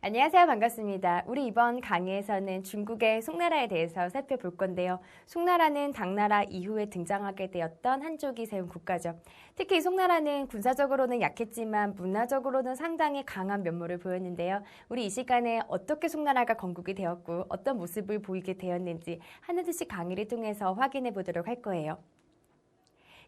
안녕하세요. 반갑습니다. 우리 이번 강의에서는 중국의 송나라에 대해서 살펴볼 건데요. 송나라는 당나라 이후에 등장하게 되었던 한족이 세운 국가죠. 특히 송나라는 군사적으로는 약했지만 문화적으로는 상당히 강한 면모를 보였는데요. 우리 이 시간에 어떻게 송나라가 건국이 되었고 어떤 모습을 보이게 되었는지 하나둘씩 강의를 통해서 확인해 보도록 할 거예요.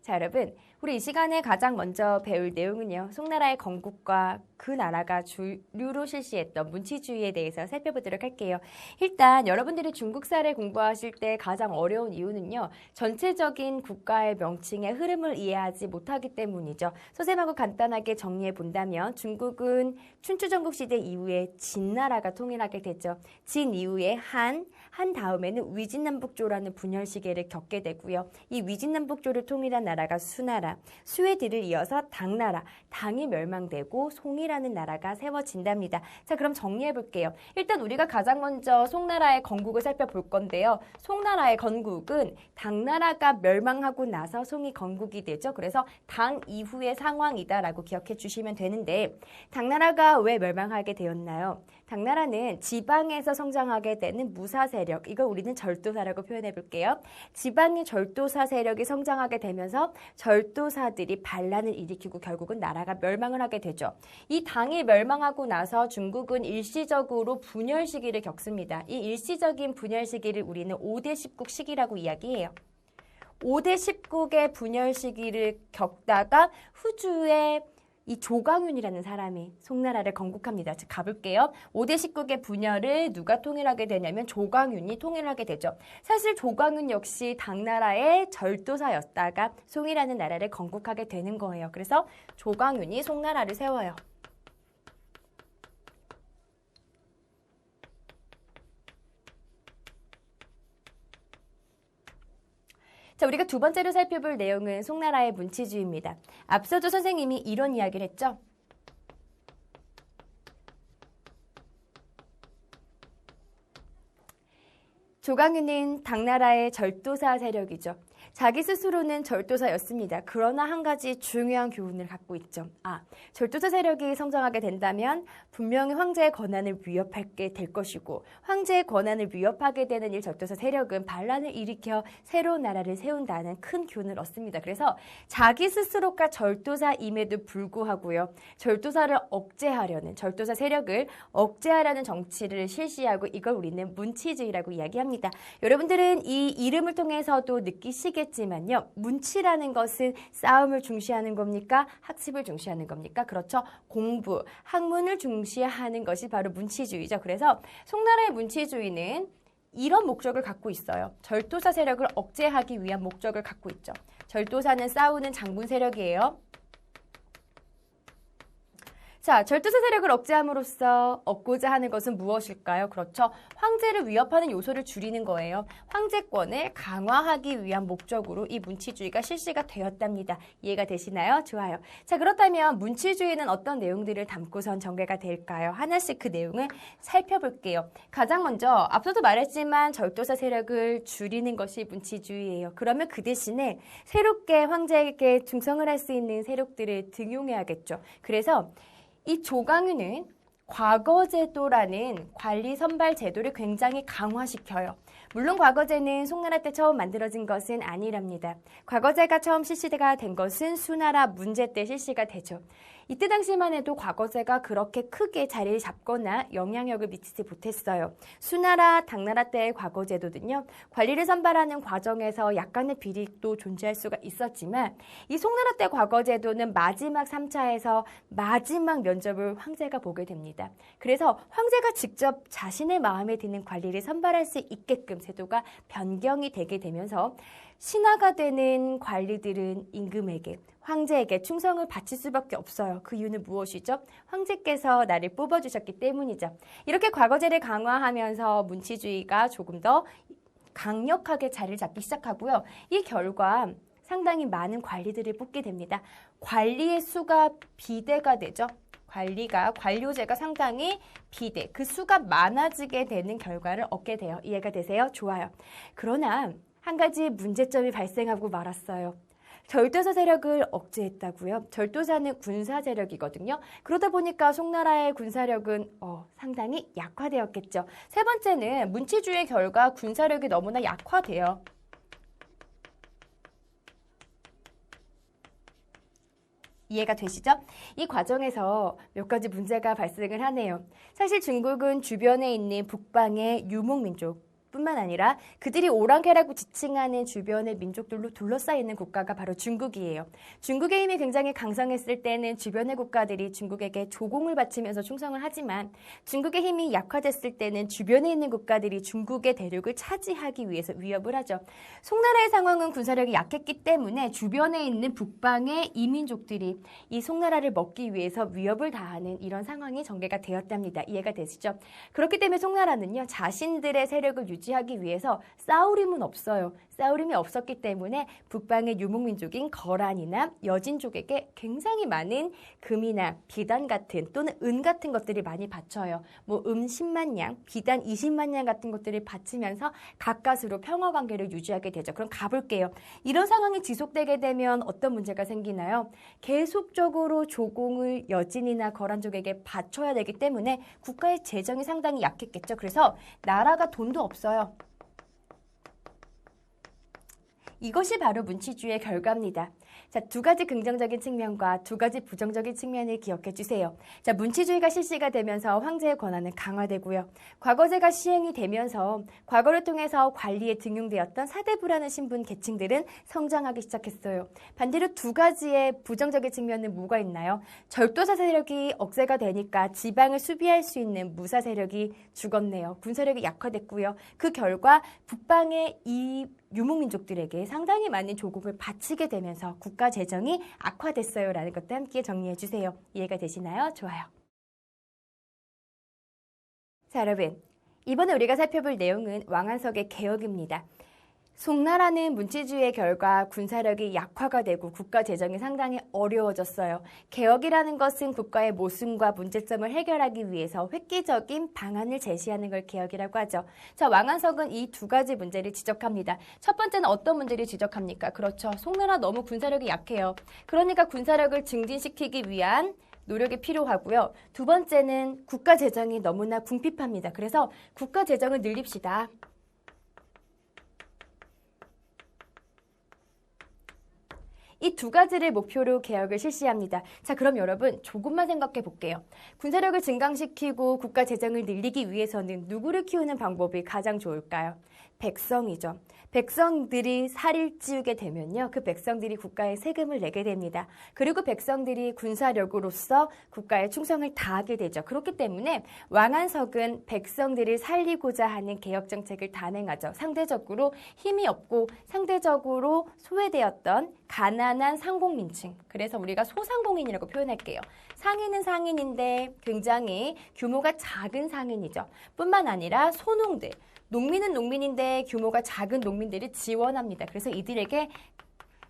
자, 여러분, 우리 이 시간에 가장 먼저 배울 내용은요. 송나라의 건국과 그 나라가 주류로 실시했던 문치주의에 대해서 살펴보도록 할게요. 일단 여러분들이 중국사를 공부하실 때 가장 어려운 이유는요. 전체적인 국가의 명칭의 흐름을 이해하지 못하기 때문이죠. 선생님하고 간단하게 정리해 본다면 중국은 춘추전국 시대 이후에 진나라가 통일하게 됐죠. 진 이후에 한 다음에는 위진남북조라는 분열 시기를 겪게 되고요. 이 위진남북조를 통일한 나라가 수나라, 수의 뒤를 이어서 당나라, 당이 멸망되고 송이라는 나라가 세워진답니다. 자, 그럼 정리해 볼게요. 일단 우리가 가장 먼저 송나라의 건국을 살펴볼 건데요. 송나라의 건국은 당나라가 멸망하고 나서 송이 건국이 되죠. 그래서 당 이후의 상황이다라고 기억해 주시면 되는데 당나라가 왜 멸망하게 되었나요? 당나라는 지방에서 성장하게 되는 무사 세력, 이걸 우리는 절도사라고 표현해 볼게요. 지방의 절도사 세력이 성장하게 되면서 절도사들이 반란을 일으키고 결국은 나라가 멸망을 하게 되죠. 이 당이 멸망하고 나서 중국은 일시적으로 분열 시기를 겪습니다. 이 일시적인 분열 시기를 우리는 5대 10국 시기라고 이야기해요. 5대 10국의 분열 시기를 겪다가 후주의 이 조광윤이라는 사람이 송나라를 건국합니다. 즉 가볼게요. 5대 10국의 분열을 누가 통일하게 되냐면 조광윤이 통일하게 되죠. 사실 조광윤 역시 당나라의 절도사였다가 송이라는 나라를 건국하게 되는 거예요. 그래서 조광윤이 송나라를 세워요. 자, 우리가 두 번째로 살펴볼 내용은 송나라의 문치주의입니다. 앞서도 선생님이 이런 이야기를 했죠. 조광윤은 당나라의 절도사 세력이죠. 자기 스스로는 절도사였습니다. 그러나 한 가지 중요한 교훈을 갖고 있죠. 절도사 세력이 성장하게 된다면 분명히 황제의 권한을 위협하게 될 것이고 황제의 권한을 위협하게 되는 이 절도사 세력은 반란을 일으켜 새로운 나라를 세운다는 큰 교훈을 얻습니다. 그래서 자기 스스로가 절도사임에도 불구하고요. 절도사를 억제하려는, 절도사 세력을 억제하려는 정치를 실시하고 이걸 우리는 문치주의라고 이야기합니다. 여러분들은 이 이름을 통해서도 느끼시겠지만요. 문치라는 것은 싸움을 중시하는 겁니까? 학습을 중시하는 겁니까? 그렇죠. 공부, 학문을 중시하는 것이 바로 문치주의죠. 그래서 송나라의 문치주의는 이런 목적을 갖고 있어요. 절도사 세력을 억제하기 위한 목적을 갖고 있죠. 절도사는 싸우는 장군 세력이에요. 자, 절도사 세력을 억제함으로써 얻고자 하는 것은 무엇일까요? 그렇죠. 황제를 위협하는 요소를 줄이는 거예요. 황제권을 강화하기 위한 목적으로 이 문치주의가 실시가 되었답니다. 이해가 되시나요? 좋아요. 자, 그렇다면 문치주의는 어떤 내용들을 담고선 전개가 될까요? 하나씩 그 내용을 살펴볼게요. 가장 먼저 앞서도 말했지만 절도사 세력을 줄이는 것이 문치주의예요. 그러면 그 대신에 새롭게 황제에게 충성을 할 수 있는 세력들을 등용해야겠죠. 그래서 이 조광윤은 과거제도라는 관리 선발 제도를 굉장히 강화시켜요. 물론 과거제는 송나라 때 처음 만들어진 것은 아니랍니다. 과거제가 처음 실시가 된 것은 수나라 문제 때 실시가 되죠. 이때 당시만 해도 과거제가 그렇게 크게 자리를 잡거나 영향력을 미치지 못했어요. 수나라, 당나라 때의 과거제도는요. 관리를 선발하는 과정에서 약간의 비리도 존재할 수가 있었지만 이 송나라 때 과거제도는 마지막 3차에서 마지막 면접을 황제가 보게 됩니다. 그래서 황제가 직접 자신의 마음에 드는 관리를 선발할 수 있게끔 제도가 변경이 되게 되면서 신하가 되는 관리들은 임금에게, 황제에게 충성을 바칠 수밖에 없어요. 그 이유는 무엇이죠? 황제께서 나를 뽑아주셨기 때문이죠. 이렇게 과거제를 강화하면서 문치주의가 조금 더 강력하게 자리를 잡기 시작하고요. 이 결과 상당히 많은 관리들을 뽑게 됩니다. 관리의 수가 비대가 되죠. 관료제가 상당히 비대, 그 수가 많아지게 되는 결과를 얻게 돼요. 이해가 되세요? 좋아요. 그러나 한 가지 문제점이 발생하고 말았어요. 절도사 세력을 억제했다고요? 절도사는 군사 세력이거든요. 그러다 보니까 송나라의 군사력은 상당히 약화되었겠죠. 세 번째는 문치주의 결과 군사력이 너무나 약화돼요. 이해가 되시죠? 이 과정에서 몇 가지 문제가 발생을 하네요. 사실 중국은 주변에 있는 북방의 유목민족 뿐만 아니라 그들이 오랑캐라고 지칭하는 주변의 민족들로 둘러싸여 있는 국가가 바로 중국이에요. 중국의 힘이 굉장히 강성했을 때는 주변의 국가들이 중국에게 조공을 바치면서 충성을 하지만 중국의 힘이 약화됐을 때는 주변에 있는 국가들이 중국의 대륙을 차지하기 위해서 위협을 하죠. 송나라의 상황은 군사력이 약했기 때문에 주변에 있는 북방의 이민족들이 이 송나라를 먹기 위해서 위협을 가하는 이런 상황이 전개가 되었답니다. 이해가 되시죠? 그렇기 때문에 송나라는요, 자신들의 세력을 유지하기 위해서 싸울 힘은 없어요. 싸울 힘이 없었기 때문에 북방의 유목민족인 거란이나 여진족에게 굉장히 많은 금이나 비단 같은 또는 은 같은 것들이 많이 바쳐요. 뭐 10만 냥, 비단 20만 냥 같은 것들을 바치면서 가까스로 평화 관계를 유지하게 되죠. 그럼 가볼게요. 이런 상황이 지속되게 되면 어떤 문제가 생기나요? 계속적으로 조공을 여진이나 거란족에게 바쳐야 되기 때문에 국가의 재정이 상당히 약했겠죠. 그래서 나라가 돈도 없어요. 이것이 바로 문치주의 결과입니다. 자, 두 가지 긍정적인 측면과 두 가지 부정적인 측면을 기억해 주세요. 자, 문치주의가 실시가 되면서 황제의 권한은 강화되고요. 과거제가 시행이 되면서 과거를 통해서 관리에 등용되었던 사대부라는 신분 계층들은 성장하기 시작했어요. 반대로 두 가지의 부정적인 측면은 뭐가 있나요? 절도사 세력이 억제가 되니까 지방을 수비할 수 있는 무사 세력이 죽었네요. 군사력이 약화됐고요. 그 결과 북방의 이 유목민족들에게 상당히 많은 조국을 바치게 되면서 국가 재정이 악화됐어요 라는 것도 함께 정리해 주세요. 이해가 되시나요? 좋아요. 자, 여러분, 이번에 우리가 살펴볼 내용은 왕안석의 개혁입니다. 송나라는 문치주의의 결과 군사력이 약화가 되고 국가 재정이 상당히 어려워졌어요. 개혁이라는 것은 국가의 모순과 문제점을 해결하기 위해서 획기적인 방안을 제시하는 걸 개혁이라고 하죠. 자, 왕안석은 이 두 가지 문제를 지적합니다. 첫 번째는 어떤 문제를 지적합니까? 그렇죠. 송나라 너무 군사력이 약해요. 그러니까 군사력을 증진시키기 위한 노력이 필요하고요. 두 번째는 국가 재정이 너무나 궁핍합니다. 그래서 국가 재정을 늘립시다. 이 두 가지를 목표로 개혁을 실시합니다. 자, 그럼 여러분 조금만 생각해 볼게요. 군사력을 증강시키고 국가 재정을 늘리기 위해서는 누구를 키우는 방법이 가장 좋을까요? 백성이죠. 백성들이 살을 찌우게 되면요. 그 백성들이 국가에 세금을 내게 됩니다. 그리고 백성들이 군사력으로서 국가에 충성을 다하게 되죠. 그렇기 때문에 왕안석은 백성들을 살리고자 하는 개혁 정책을 단행하죠. 상대적으로 힘이 없고 상대적으로 소외되었던 가난한 상공민층. 그래서 우리가 소상공인이라고 표현할게요. 상인은 상인인데 굉장히 규모가 작은 상인이죠. 뿐만 아니라 소농들. 농민은 농민인데 규모가 작은 농민들이 지원합니다. 그래서 이들에게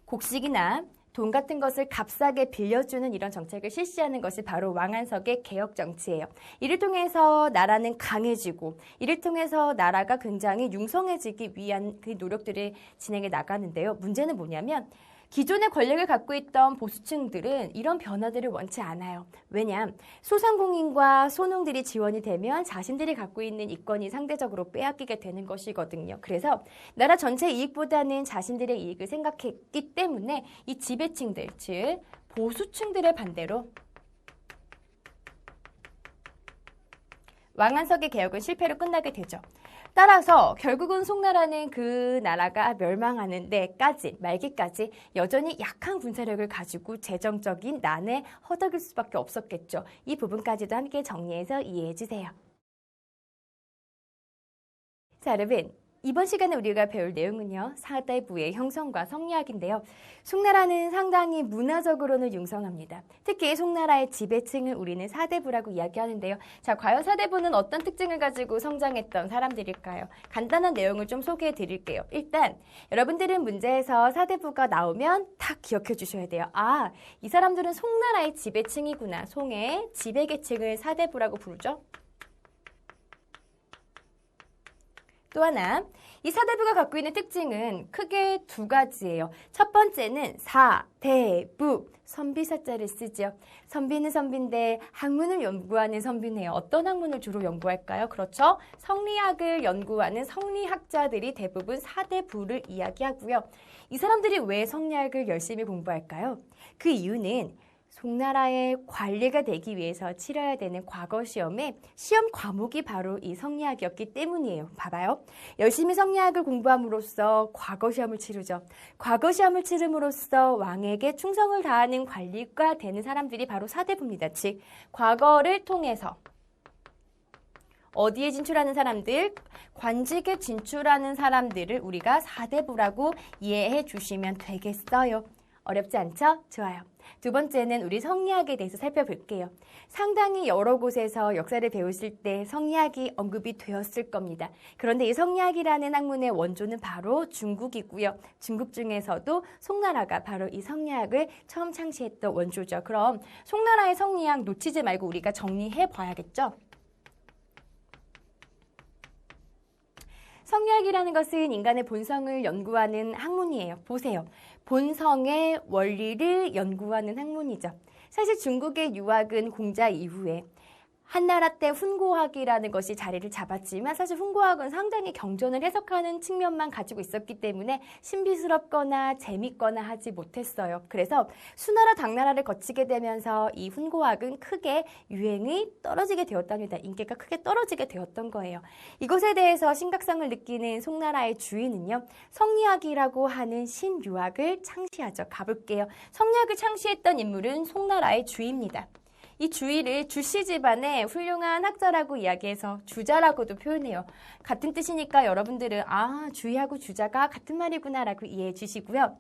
곡식이나 돈 같은 것을 값싸게 빌려주는 이런 정책을 실시하는 것이 바로 왕안석의 개혁 정치예요. 이를 통해서 나라는 강해지고 이를 통해서 나라가 굉장히 융성해지기 위한 그 노력들을 진행해 나가는데요. 문제는 뭐냐면 기존의 권력을 갖고 있던 보수층들은 이런 변화들을 원치 않아요. 왜냐? 소상공인과 소농들이 지원이 되면 자신들이 갖고 있는 이권이 상대적으로 빼앗기게 되는 것이거든요. 그래서 나라 전체 이익보다는 자신들의 이익을 생각했기 때문에 이 지배층들, 즉 보수층들의 반대로 왕안석의 개혁은 실패로 끝나게 되죠. 따라서 결국은 송나라는 그 나라가 멸망하는 데까지 말기까지 여전히 약한 군사력을 가지고 재정적인 난에 허덕일 수밖에 없었겠죠. 이 부분까지도 함께 정리해서 이해해 주세요. 자, 여러분. 이번 시간에 우리가 배울 내용은요. 사대부의 형성과 성리학인데요. 송나라는 상당히 문화적으로는 융성합니다. 특히 송나라의 지배층을 우리는 사대부라고 이야기하는데요. 자, 과연 사대부는 어떤 특징을 가지고 성장했던 사람들일까요? 간단한 내용을 좀 소개해 드릴게요. 일단 여러분들은 문제에서 사대부가 나오면 딱 기억해 주셔야 돼요. 아, 이 사람들은 송나라의 지배층이구나. 송의 지배계층을 사대부라고 부르죠. 또 하나, 이 사대부가 갖고 있는 특징은 크게 두 가지예요. 첫 번째는 사대부, 선비사자를 쓰죠. 선비는 선비인데 학문을 연구하는 선비네요. 어떤 학문을 주로 연구할까요? 그렇죠. 성리학을 연구하는 성리학자들이 대부분 사대부를 이야기하고요. 이 사람들이 왜 성리학을 열심히 공부할까요? 그 이유는 송나라의 관리가 되기 위해서 치러야 되는 과거 시험에 시험 과목이 바로 이 성리학이었기 때문이에요. 봐봐요. 열심히 성리학을 공부함으로써 과거 시험을 치르죠. 과거 시험을 치름으로써 왕에게 충성을 다하는 관리가 되는 사람들이 바로 사대부입니다. 즉, 과거를 통해서 어디에 진출하는 사람들? 관직에 진출하는 사람들을 우리가 사대부라고 이해해 주시면 되겠어요. 어렵지 않죠? 좋아요. 두 번째는 우리 성리학에 대해서 살펴볼게요. 상당히 여러 곳에서 역사를 배우실 때 성리학이 언급이 되었을 겁니다. 그런데 이 성리학이라는 학문의 원조는 바로 중국이고요. 중국 중에서도 송나라가 바로 이 성리학을 처음 창시했던 원조죠. 그럼 송나라의 성리학 놓치지 말고 우리가 정리해 봐야겠죠? 성리학이라는 것은 인간의 본성을 연구하는 학문이에요. 보세요. 본성의 원리를 연구하는 학문이죠. 사실 중국의 유학은 공자 이후에 한나라 때 훈고학이라는 것이 자리를 잡았지만 사실 훈고학은 상당히 경전을 해석하는 측면만 가지고 있었기 때문에 신비스럽거나 재밌거나 하지 못했어요. 그래서 수나라 당나라를 거치게 되면서 이 훈고학은 크게 유행이 떨어지게 되었답니다. 인기가 크게 떨어지게 되었던 거예요. 이것에 대해서 심각성을 느끼는 송나라의 주인은요. 성리학이라고 하는 신유학을 창시하죠. 가볼게요. 성리학을 창시했던 인물은 송나라의 주입니다. 이 주의를 주씨 집안의 훌륭한 학자라고 이야기해서 주자라고도 표현해요. 같은 뜻이니까 여러분들은 주의하고 주자가 같은 말이구나라고 이해해 주시고요.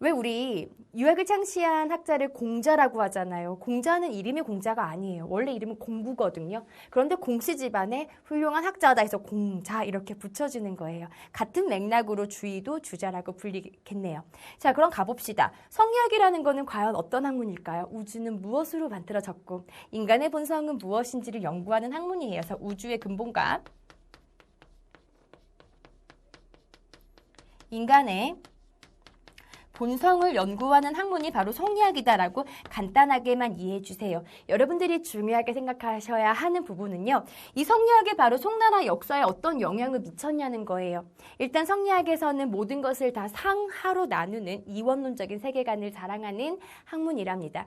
왜 우리 유학을 창시한 학자를 공자라고 하잖아요. 공자는 이름이 공자가 아니에요. 원래 이름은 공부거든요. 그런데 공씨 집안의 훌륭한 학자다 해서 공자 이렇게 붙여주는 거예요. 같은 맥락으로 주의도 주자라고 불리겠네요. 자, 그럼 가봅시다. 성리학이라는 거는 과연 어떤 학문일까요? 우주는 무엇으로 만들어졌고 인간의 본성은 무엇인지를 연구하는 학문이에요. 그래서 우주의 근본과 인간의 본성을 연구하는 학문이 바로 성리학이다라고 간단하게만 이해해 주세요. 여러분들이 중요하게 생각하셔야 하는 부분은요. 이 성리학이 바로 송나라 역사에 어떤 영향을 미쳤냐는 거예요. 일단 성리학에서는 모든 것을 다 상하로 나누는 이원론적인 세계관을 자랑하는 학문이랍니다.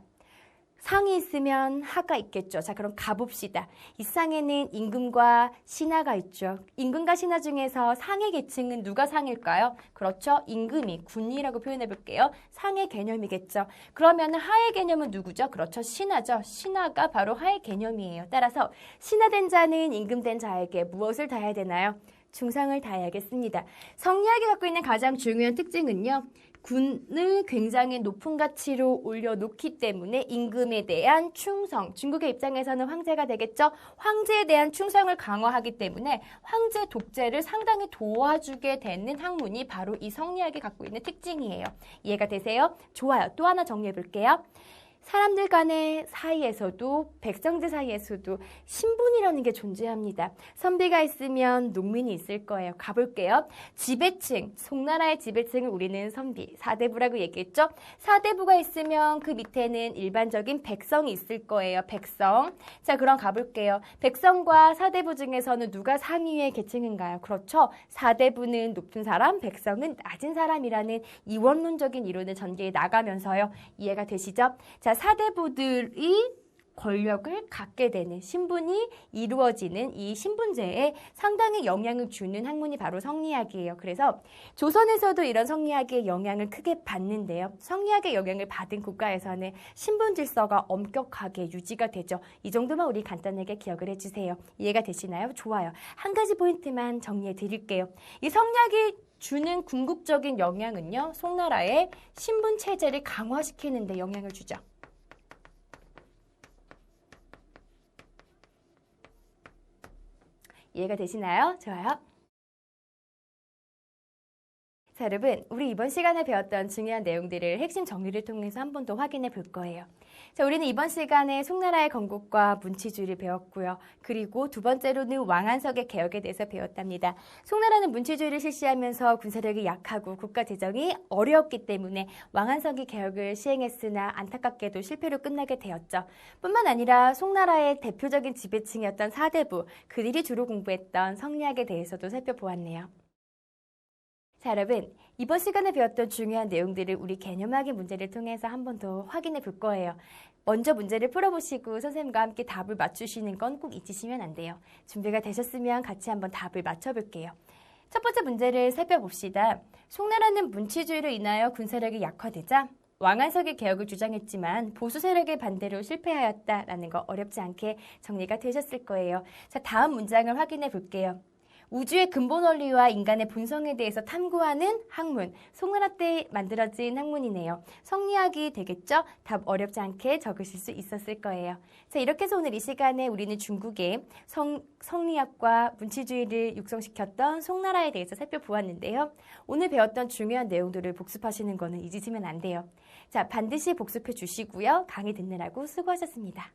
상이 있으면 하가 있겠죠. 자, 그럼 가봅시다. 이 상에는 임금과 신하가 있죠. 임금과 신하 중에서 상의 계층은 누가 상일까요? 그렇죠. 임금이, 군이라고 표현해 볼게요. 상의 개념이겠죠. 그러면 하의 개념은 누구죠? 그렇죠. 신하죠. 신하가 바로 하의 개념이에요. 따라서 신하된 자는 임금된 자에게 무엇을 다해야 되나요? 충성을 다해야겠습니다. 성리학이 갖고 있는 가장 중요한 특징은요. 군을 굉장히 높은 가치로 올려놓기 때문에 임금에 대한 충성, 중국의 입장에서는 황제가 되겠죠. 황제에 대한 충성을 강화하기 때문에 황제 독재를 상당히 도와주게 되는 학문이 바로 이 성리학이 갖고 있는 특징이에요. 이해가 되세요? 좋아요. 또 하나 정리해 볼게요. 사람들 간의 사이에서도 백성들 사이에서도 신분이라는 게 존재합니다. 선비가 있으면 농민이 있을 거예요. 가볼게요. 지배층, 송나라의 지배층을 우리는 선비, 사대부라고 얘기했죠. 사대부가 있으면 그 밑에는 일반적인 백성이 있을 거예요. 백성. 자, 그럼 가볼게요. 백성과 사대부 중에서는 누가 상위의 계층인가요? 그렇죠. 사대부는 높은 사람, 백성은 낮은 사람이라는 이원론적인 이론을 전개해 나가면서요. 이해가 되시죠? 자, 사대부들이 권력을 갖게 되는 신분이 이루어지는 이 신분제에 상당히 영향을 주는 학문이 바로 성리학이에요. 그래서 조선에서도 이런 성리학의 영향을 크게 받는데요. 성리학의 영향을 받은 국가에서는 신분 질서가 엄격하게 유지가 되죠. 이 정도만 우리 간단하게 기억을 해주세요. 이해가 되시나요? 좋아요. 한 가지 포인트만 정리해 드릴게요. 이 성리학이 주는 궁극적인 영향은요. 송나라의 신분 체제를 강화시키는 데 영향을 주죠. 이해가 되시나요? 좋아요. 자, 여러분, 우리 이번 시간에 배웠던 중요한 내용들을 핵심 정리를 통해서 한 번 더 확인해 볼 거예요. 자, 우리는 이번 시간에 송나라의 건국과 문치주의를 배웠고요. 그리고 두 번째로는 왕안석의 개혁에 대해서 배웠답니다. 송나라는 문치주의를 실시하면서 군사력이 약하고 국가 재정이 어려웠기 때문에 왕안석이 개혁을 시행했으나 안타깝게도 실패로 끝나게 되었죠. 뿐만 아니라 송나라의 대표적인 지배층이었던 사대부, 그들이 주로 공부했던 성리학에 대해서도 살펴보았네요. 자, 여러분, 이번 시간에 배웠던 중요한 내용들을 우리 개념학의 문제를 통해서 한 번 더 확인해 볼 거예요. 먼저 문제를 풀어보시고 선생님과 함께 답을 맞추시는 건 꼭 잊으시면 안 돼요. 준비가 되셨으면 같이 한번 답을 맞춰볼게요. 첫 번째 문제를 살펴봅시다. 송나라는 문치주의로 인하여 군사력이 약화되자 왕안석의 개혁을 주장했지만 보수 세력의 반대로 실패하였다라는 거 어렵지 않게 정리가 되셨을 거예요. 자, 다음 문장을 확인해 볼게요. 우주의 근본 원리와 인간의 본성에 대해서 탐구하는 학문, 송나라 때 만들어진 학문이네요. 성리학이 되겠죠? 답 어렵지 않게 적으실 수 있었을 거예요. 자, 이렇게 해서 오늘 이 시간에 우리는 중국의 성리학과 문치주의를 육성시켰던 송나라에 대해서 살펴보았는데요. 오늘 배웠던 중요한 내용들을 복습하시는 거는 잊으시면 안 돼요. 자, 반드시 복습해 주시고요. 강의 듣느라고 수고하셨습니다.